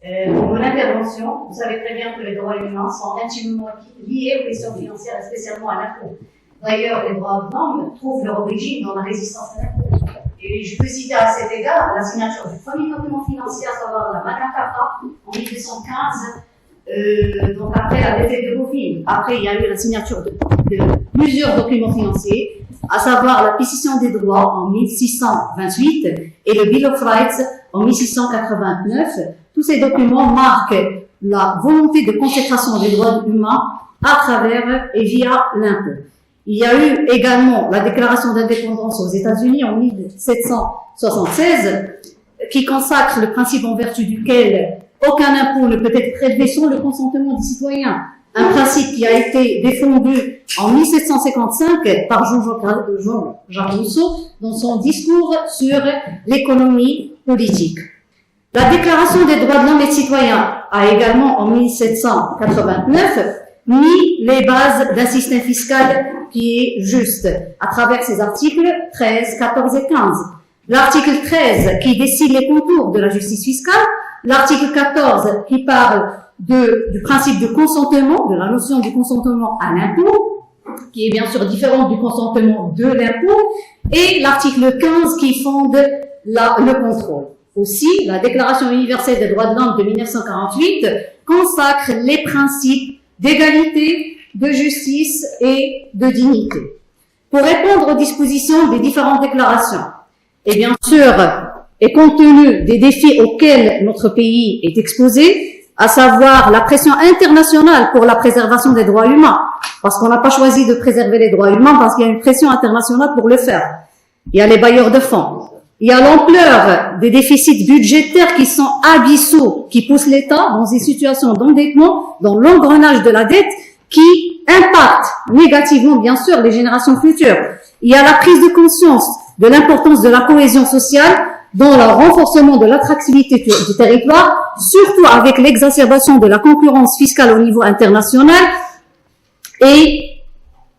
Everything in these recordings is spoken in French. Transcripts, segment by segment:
Pour mon intervention, vous savez très bien que les droits humains sont intimement liés aux questions financières et spécialement à l'impôt. D'ailleurs, les droits de l'homme trouvent leur origine dans la résistance à l'impôt. Et je peux citer à cet égard la signature du premier document financier, à savoir la Magna Carta, en 1815, donc après la défaite de Dauphine. Après, il y a eu la signature de plusieurs documents financiers, à savoir la Pétition des droits en 1628 et le Bill of Rights en 1689. Tous ces documents marquent la volonté de consécration des droits humains à travers et via l'impôt. Il y a eu également la déclaration d'indépendance aux États-Unis en 1776 qui consacre le principe en vertu duquel aucun impôt ne peut être prélevé sans le consentement des citoyens. Un principe qui a été défendu en 1755 par Jean-Jacques Rousseau dans son discours sur l'économie politique. La Déclaration des droits de l'homme et des citoyens a également, en 1789, mis les bases d'un système fiscal qui est juste, à travers ses articles 13, 14 et 15. L'article 13 qui décide les contours de la justice fiscale, l'article 14 qui parle du principe de consentement, de la notion du consentement à l'impôt, qui est bien sûr différent du consentement de l'impôt, et l'article 15 qui fonde le contrôle. Aussi, la Déclaration universelle des droits de l'homme de 1948 consacre les principes d'égalité, de justice et de dignité. Pour répondre aux dispositions des différentes déclarations, et bien sûr, et compte tenu des défis auxquels notre pays est exposé, à savoir la pression internationale pour la préservation des droits humains, parce qu'on n'a pas choisi de préserver les droits humains, parce qu'il y a une pression internationale pour le faire. Il y a les bailleurs de fonds. Il y a l'ampleur des déficits budgétaires qui sont abyssaux, qui poussent l'État dans une situation d'endettement, dans l'engrenage de la dette, qui impacte négativement, bien sûr, les générations futures. Il y a la prise de conscience de l'importance de la cohésion sociale dans le renforcement de l'attractivité du territoire, surtout avec l'exacerbation de la concurrence fiscale au niveau international. Et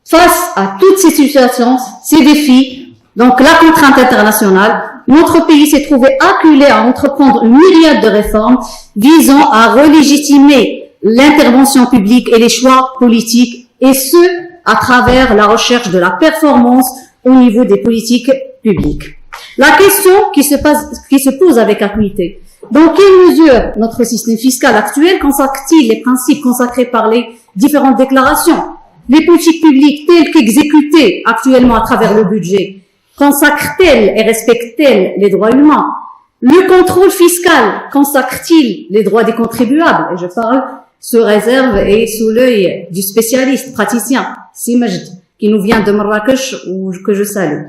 face à toutes ces situations, ces défis, donc la contrainte internationale, notre pays s'est trouvé acculé à entreprendre une myriade de réformes visant à relégitimer l'intervention publique et les choix politiques, et ce, à travers la recherche de la performance au niveau des politiques publiques. La question qui se pose avec acuité: dans quelle mesure notre système fiscal actuel consacre-t-il les principes consacrés par les différentes déclarations? Les politiques publiques telles qu'exécutées actuellement à travers le budget consacrent-elles et respectent-elles les droits humains? Le contrôle fiscal consacre-t-il les droits des contribuables? Et je parle sous réserve et sous l'œil du spécialiste, praticien, Simajd, qui nous vient de Marrakech, ou que je salue.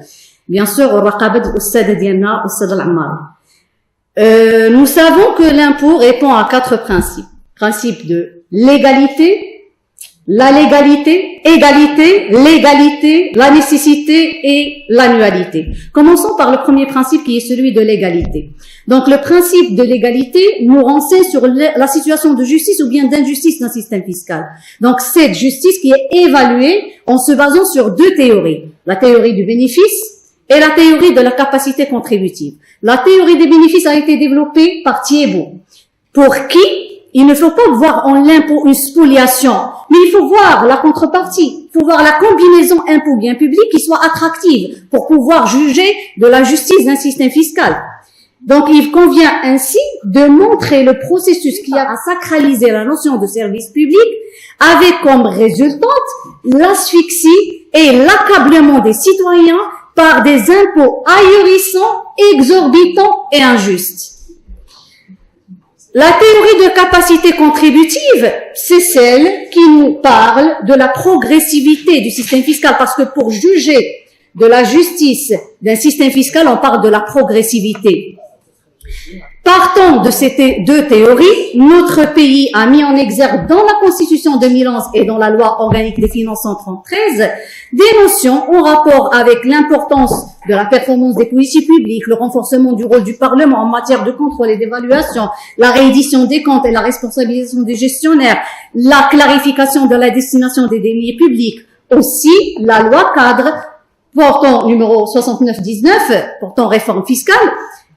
Bien sûr, au Raqabad, au Stade Diana, au Stade al-Ammar. Nous savons que l'impôt répond à 4 principes. Principe de légalité, la légalité, égalité, légalité, la nécessité et l'annualité. Commençons par le premier principe qui est celui de l'égalité. Donc le principe de l'égalité nous renseigne sur la situation de justice ou bien d'injustice d'un système fiscal. Donc cette justice qui est évaluée en se basant sur 2 théories. La théorie du bénéfice et la théorie de la capacité contributive. La théorie des bénéfices a été développée par Thiebaud. Pour qui il ne faut pas voir en l'impôt une spoliation, mais il faut voir la contrepartie. Il faut voir la combinaison impôt-bien public qui soit attractive pour pouvoir juger de la justice d'un système fiscal. Donc, il convient ainsi de montrer le processus qui a sacralisé la notion de service public avec comme résultante l'asphyxie et l'accablement des citoyens par des impôts ahurissants, exorbitants et injustes. La théorie de capacité contributive, c'est celle qui nous parle de la progressivité du système fiscal, parce que pour juger de la justice d'un système fiscal, on parle de la progressivité. Partant de ces 2 théories, notre pays a mis en exergue dans la Constitution 2011 et dans la Loi organique des finances 173 des notions en rapport avec l'importance de la performance des politiques publiques, le renforcement du rôle du Parlement en matière de contrôle et d'évaluation, la réédition des comptes et la responsabilisation des gestionnaires, la clarification de la destination des deniers publics, aussi la loi cadre portant numéro 69-19, portant réforme fiscale,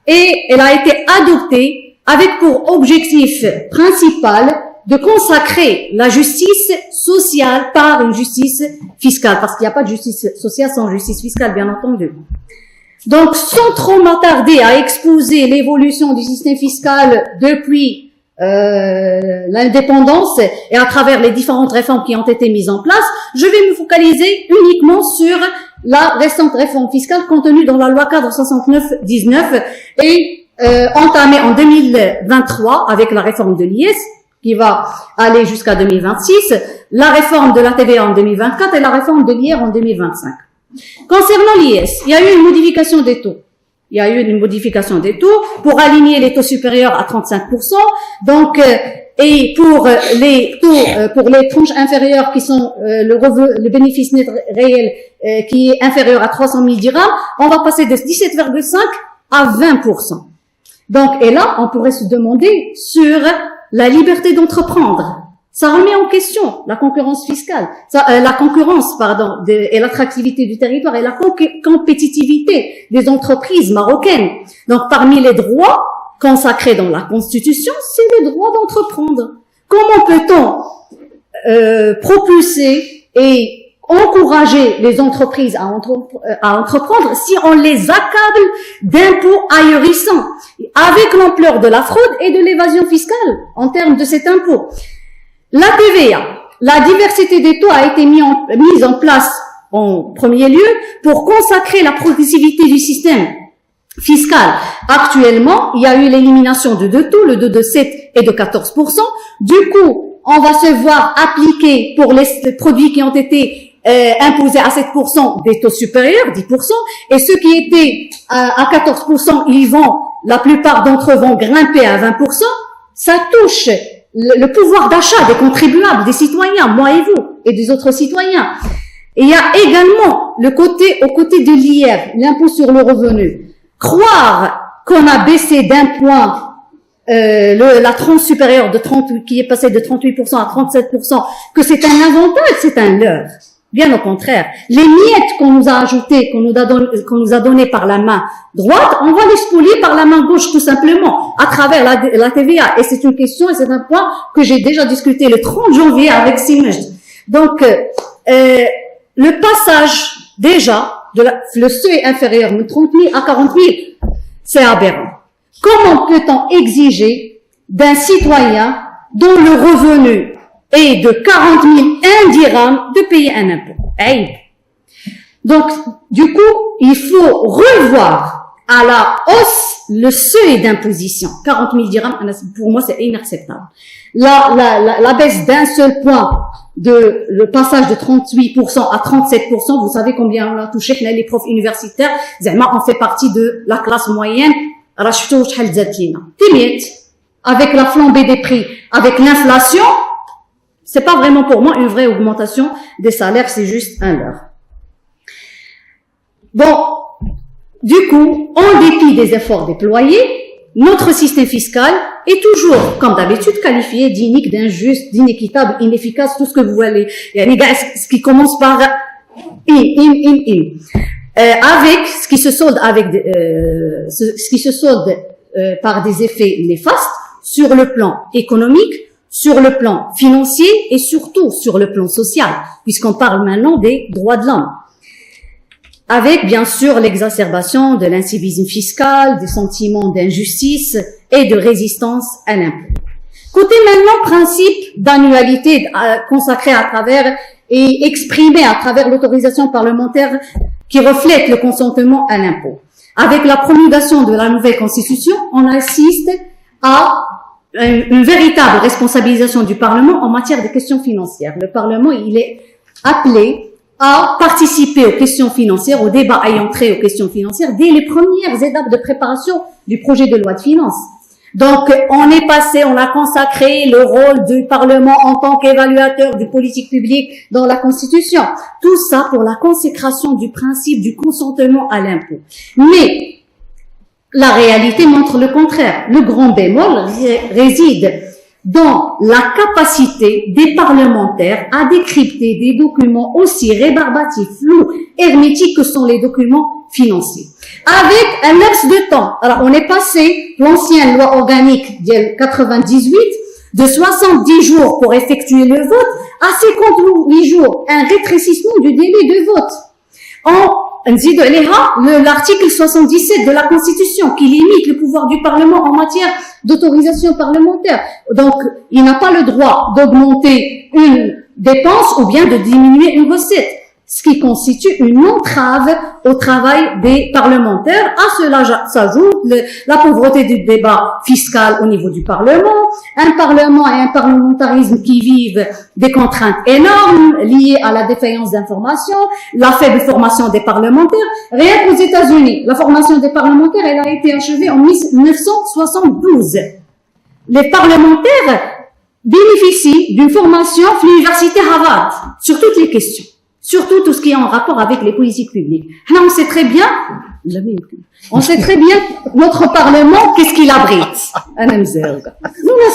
et elle a été adoptée avec pour objectif principal de consacrer la justice sociale par une justice fiscale, parce qu'il n'y a pas de justice sociale sans justice fiscale, bien entendu. Donc, sans trop m'attarder à exposer l'évolution du système fiscal depuis l'indépendance et à travers les différentes réformes qui ont été mises en place, je vais me focaliser uniquement sur la récente réforme fiscale contenue dans la loi cadre 69-19 et entamée en 2023 avec la réforme de l'IS, qui va aller jusqu'à 2026, la réforme de la TVA en 2024 et la réforme de l'IR en 2025. Concernant l'IS, il y a eu une modification des taux. Il y a eu une modification des taux pour aligner les taux supérieurs à 35%. Donc, et pour les taux, pour les tranches inférieures qui sont le bénéfice net réel qui est inférieur à 300 000 dirhams, on va passer de 17,5 à 20%. Donc, et là, on pourrait se demander sur la liberté d'entreprendre. Ça remet en question la concurrence fiscale, la concurrence, et l'attractivité du territoire et la compétitivité des entreprises marocaines. Donc, parmi les droits consacrés dans la Constitution, c'est le droit d'entreprendre. Comment peut-on propulser et encourager les entreprises à entreprendre si on les accable d'impôts ahurissants, avec l'ampleur de la fraude et de l'évasion fiscale en termes de cet impôt. La TVA, la diversité des taux a été mise en place en premier lieu pour consacrer la progressivité du système fiscal. Actuellement, il y a eu l'élimination de deux taux, le taux de 7 et de 14%. Du coup, on va se voir appliquer pour les produits qui ont été imposés à 7% des taux supérieurs, 10%, et ceux qui étaient à 14%, la plupart d'entre eux vont grimper à 20%. Ça touche le pouvoir d'achat des contribuables, des citoyens, moi et vous, et des autres citoyens. Et il y a également aux côtés de l'IR, l'impôt sur le revenu. Croire qu'on a baissé d'un point la tranche supérieure de 38, qui est passée de 38% à 37%, que c'est un avantage, c'est un leurre. Bien au contraire. Les miettes qu'on nous a ajoutées, qu'on nous a données par la main droite, on va les spolier par la main gauche tout simplement, à travers la TVA. Et c'est une question et c'est un point que j'ai déjà discuté le 30 janvier avec Simejd. Donc, le passage déjà le seuil inférieur de 30 000 à 40 000, c'est aberrant. Comment peut-on exiger d'un citoyen dont le revenu est de 40 001 dirhams de payer un impôt? Aïe. Donc, du coup, il faut revoir à la hausse le seuil d'imposition. 40 000 dirhams, pour moi, c'est inacceptable. La baisse d'un seul point le passage de 38% à 37%, vous savez combien on a touché, les profs universitaires, on fait partie de la classe moyenne, avec la flambée des prix, avec l'inflation, c'est pas vraiment pour moi une vraie augmentation des salaires, c'est juste un leurre. Bon, du coup, en dépit des efforts déployés, notre système fiscal est toujours, comme d'habitude, qualifié d'inique, d'injuste, d'inéquitable, inefficace, tout ce que vous voulez. Ce qui commence par avec ce qui se solde par des effets néfastes sur le plan économique, sur le plan financier et surtout sur le plan social, puisqu'on parle maintenant des droits de l'homme. Avec, bien sûr, l'exacerbation de l'incivisme fiscal, des sentiments d'injustice et de résistance à l'impôt. Côté maintenant, principe d'annualité consacré à travers et exprimé à travers l'autorisation parlementaire qui reflète le consentement à l'impôt. Avec la promulgation de la nouvelle constitution, on assiste à une véritable responsabilisation du Parlement en matière de questions financières. Le Parlement, il est appelé à participer aux questions financières, aux débats ayant trait aux questions financières dès les premières étapes de préparation du projet de loi de finances. Donc, on a consacré le rôle du Parlement en tant qu'évaluateur de politique publique dans la Constitution. Tout ça pour la consécration du principe du consentement à l'impôt. Mais, la réalité montre le contraire. Le grand bémol réside dans la capacité des parlementaires à décrypter des documents aussi rébarbatifs, flous, hermétiques que sont les documents financier. Avec un laps de temps, alors on est passé l'ancienne loi organique de 98 de 70 jours pour effectuer le vote à 58 jours, un rétrécissement du délai de vote. L'article 77 de la Constitution qui limite le pouvoir du Parlement en matière d'autorisation parlementaire. Donc, il n'a pas le droit d'augmenter une dépense ou bien de diminuer une recette, ce qui constitue une entrave au travail des parlementaires. À cela s'ajoute la pauvreté du débat fiscal au niveau du Parlement, un Parlement et un parlementarisme qui vivent des contraintes énormes liées à la défaillance d'information, la faible formation des parlementaires. Rien qu'aux États-Unis, la formation des parlementaires, elle a été achevée en 1972. Les parlementaires bénéficient d'une formation à l'université Harvard sur toutes les questions. Surtout tout ce qui est en rapport avec les politiques publiques. Là, on sait très bien notre Parlement, qu'est-ce qu'il abrite. Non,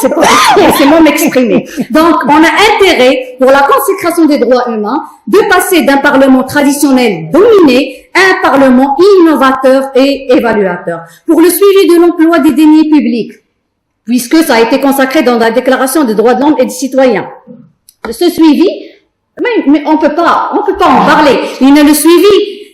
c'est pas, c'est moi m'exprimer. Donc, on a intérêt, pour la consécration des droits humains, de passer d'un Parlement traditionnel dominé à un Parlement innovateur et évaluateur. Pour le suivi de l'emploi des deniers publics, puisque ça a été consacré dans la Déclaration des droits de l'homme et des citoyens. Ce suivi, mais on peut pas en parler. Le suivi,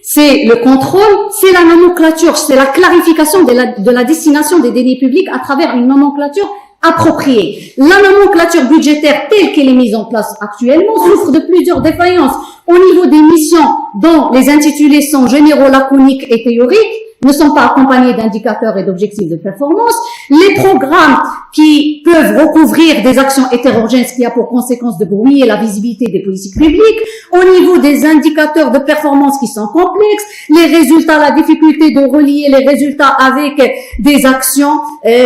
c'est le contrôle, c'est la nomenclature, c'est la clarification de la destination des deniers publics à travers une nomenclature appropriée. La nomenclature budgétaire telle qu'elle est mise en place actuellement souffre de plusieurs défaillances au niveau des missions dont les intitulés sont généraux, laconiques et théoriques, ne sont pas accompagnés d'indicateurs et d'objectifs de performance. Les programmes qui peuvent recouvrir des actions hétérogènes, ce qui a pour conséquence de brouiller la visibilité des politiques publiques. Au niveau des indicateurs de performance qui sont complexes, les résultats, la difficulté de relier les résultats avec des actions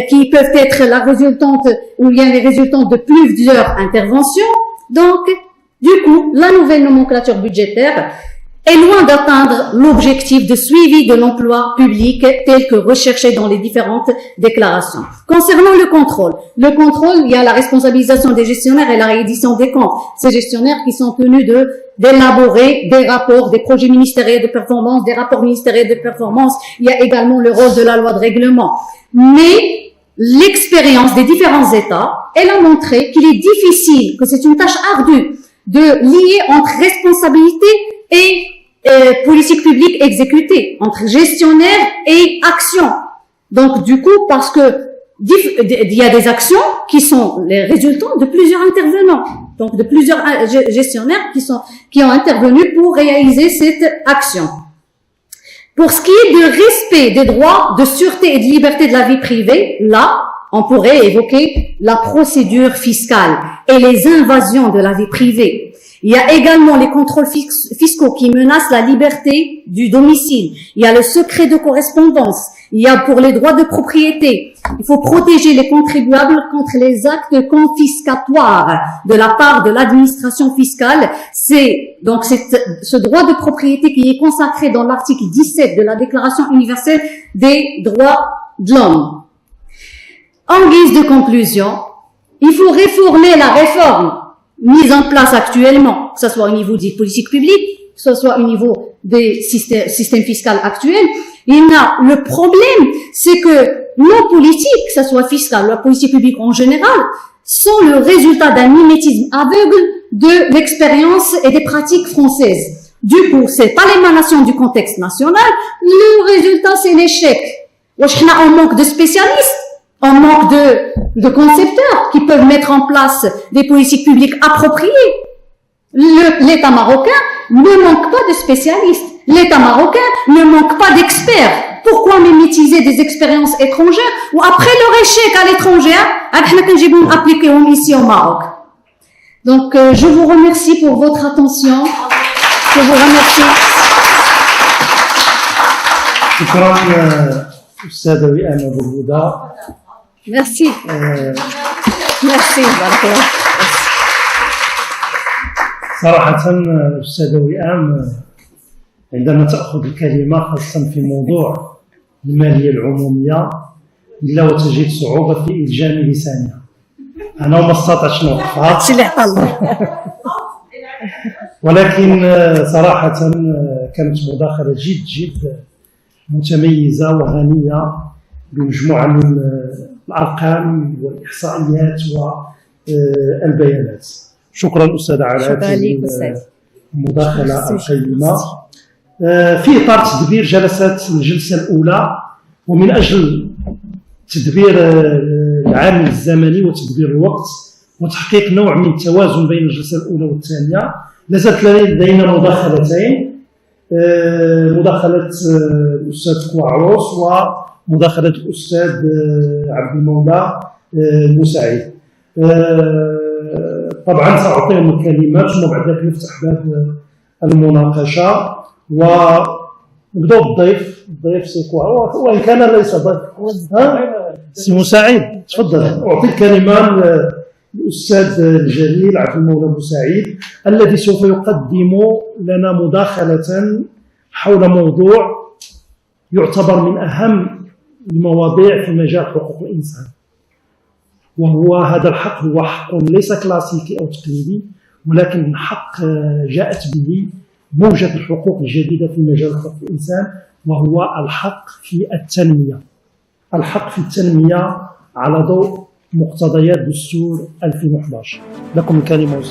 qui peuvent être la résultante ou bien les résultantes de plusieurs interventions. Donc, du coup, la nouvelle nomenclature budgétaire est loin d'atteindre l'objectif de suivi de l'emploi public tel que recherché dans les différentes déclarations. Concernant le contrôle, il y a la responsabilisation des gestionnaires et la réédition des comptes. Ces gestionnaires qui sont tenus d'élaborer des rapports, des projets ministériels de performance, des rapports ministériels de performance. Il y a également le rôle de la loi de règlement. Mais l'expérience des différents États, elle a montré qu'il est difficile, que c'est une tâche ardue de lier entre responsabilité et politique publique exécutée, entre gestionnaire et action. Donc, du coup, parce que il y a des actions qui sont les résultats de plusieurs intervenants, donc de plusieurs gestionnaires qui ont intervenu pour réaliser cette action. Pour ce qui est de respect des droits de sûreté et de liberté de la vie privée, là, on pourrait évoquer la procédure fiscale et les invasions de la vie privée. Il y a également les contrôles fiscaux qui menacent la liberté du domicile. Il y a le secret de correspondance. Il y a pour les droits de propriété. Il faut protéger les contribuables contre les actes confiscatoires de la part de l'administration fiscale. C'est ce droit de propriété qui est consacré dans l'article 17 de la Déclaration universelle des droits de l'homme. En guise de conclusion, il faut réformer la réforme mise en place actuellement, que ce soit au niveau des politiques publiques, que ce soit au niveau des systèmes fiscaux actuels. Le problème, c'est que nos politiques, que ce soit fiscales ou la politique publique en général, sont le résultat d'un mimétisme aveugle de l'expérience et des pratiques françaises. Du coup, c'est pas l'émanation du contexte national, le résultat, c'est l'échec. On manque de spécialistes, on manque de concepteurs qui peuvent mettre en place des politiques publiques appropriées. L'État marocain ne manque pas de spécialistes. L'État marocain ne manque pas d'experts. Pourquoi mimétiser des expériences étrangères ou après leur échec à l'étranger, nous appliquons ici au Maroc. Donc, je vous remercie pour votre attention. Je vous remercie. Merci. Merci. صراحة أستاذة وئام عندما تأخذ الكلمة خاصة في موضوع المالية العمومية إلا وتجد صعوبة في إلجام لسانها. أنا ما استطعتش نوقفها ولكن صراحة كانت مداخلة جد متميزة وغنية بمجموعة من الأرقام والإحصائيات والبيانات. شكرا أستاذة على هذه المداخلة القيمة. في إطار تدبير جلسات الجلسة الأولى ومن أجل تدبير العامل الزمني وتدبير الوقت وتحقيق نوع من التوازن بين الجلسة الأولى والثانية، لازالت لدينا مداخلتين، مداخلة الأستاذ كوعروس ومداخلة الأستاذ عبد المولى المساعد. طبعا سأعطيهم الكلمات ثم بعد ذلك نفتح باب المناقشة ونبدأ بالضيف. الضيف سي كوعروس وإن كان ليس ضيف. سي مساعد تفضل. أعطي الكلمة الأستاذ الجليل عبد المولى المساعد الذي سوف يقدم لنا مداخلة حول موضوع يعتبر من أهم المواضيع في مجال حقوق الإنسان، وهو هذا الحق هو حق ليس كلاسيكي أو تقليدي، ولكن حق جاءت به موجة الحقوق الجديدة في مجال حقوق الإنسان، وهو الحق في التنمية. الحق في التنمية على ضوء مقتضيات دستور 2011. لكم الكلمة.